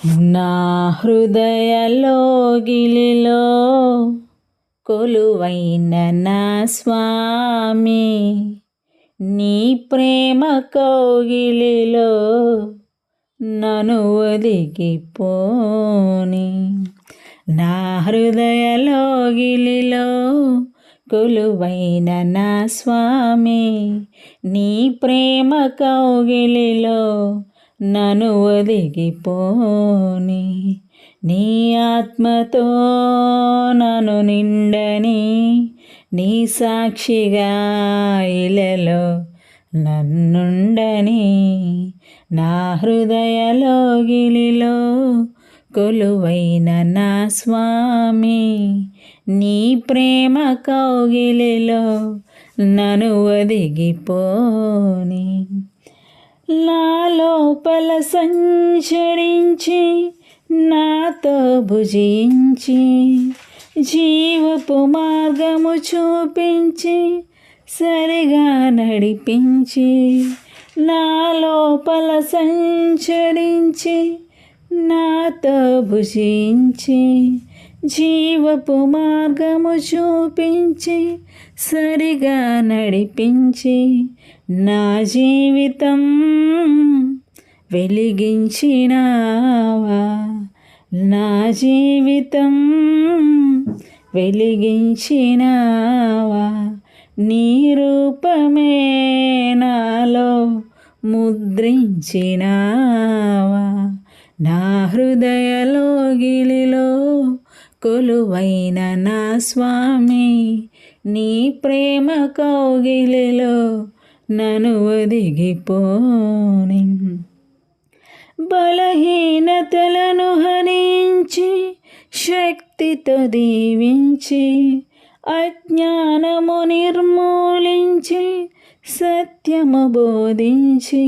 నా హృదయలోగిలిలో కొలువైన నా స్వామి, నీ ప్రేమ కౌగిలిలో నన్ను ఒదిగిపోని. నా హృదయలోగిలిలో కొలువైన నా స్వామి, నీ ప్రేమ కౌగిలిలో నన్ను ఒదిగిపోని. నీ ఆత్మతో నన్ను నిండని, నీ సాక్షిగా ఇలలో నన్నుండని. నా హృదయలోగిలిలో కొలువైన నా స్వామి, నీ ప్రేమ కౌగిలిలో నన్ను ఒదిగిపోని. నా లోపల సంచరించి నాతో భుజించి, జీవపు మార్గము చూపించి సరిగా నడిపించి. నా లోపల సంచరించి నాతో భుజించి, జీవపు మార్గము చూపించి సరిగా నడిపించి. నా జీవితం వెలిగించినావా, నా జీవితం వెలిగించినావా. నీ రూపమే నాలో ముద్రించినావా. నా హృదయలోగిలిలో కొలువైన నా స్వామి, నీ ప్రేమ కౌగిలిలో నన్ను ఒదిగిపోని. బలహీనతలను హరించి శక్తితో దీవించి, అజ్ఞానము నిర్మూలించి సత్యము బోధించి.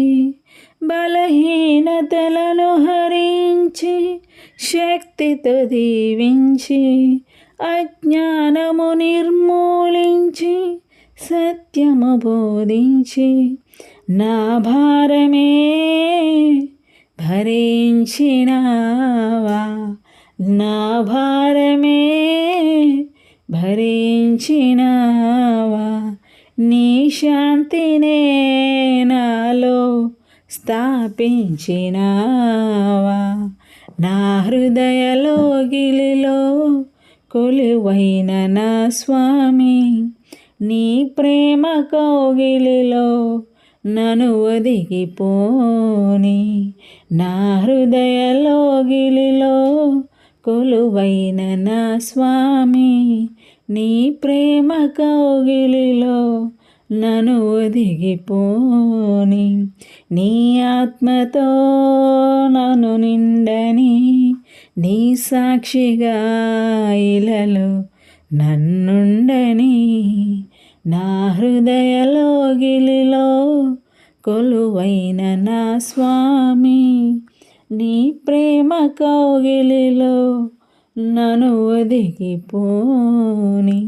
బలహీనతలను హరించి శక్తితో దీవించి, అజ్ఞానము నిర్మూలించి సత్యము బోధించి. నా భారమే భరించినావా, నా భారమే భరించినావా. నీ శాంతినే నాలో స్థాపించినావా. నా హృదయలోగిలిలో కొలువైన నా స్వామి, నీ ప్రేమ కౌగిలిలో నన్ను ఒదిగిపోని. నా హృదయలోగిలిలో కొలువైన నా స్వామి, నీ ప్రేమ కౌగిలిలో నన్ను ఒదిగిపోని. నీ ఆత్మతో నన్ను నిండని, నీ సాక్షిగా ఇలలో నన్నుండని. నా హృదయలోగిలిలో కొలువైన నా స్వామి, నీ ప్రేమ కౌగిలిలో నన్ను ఒదిగిపోని.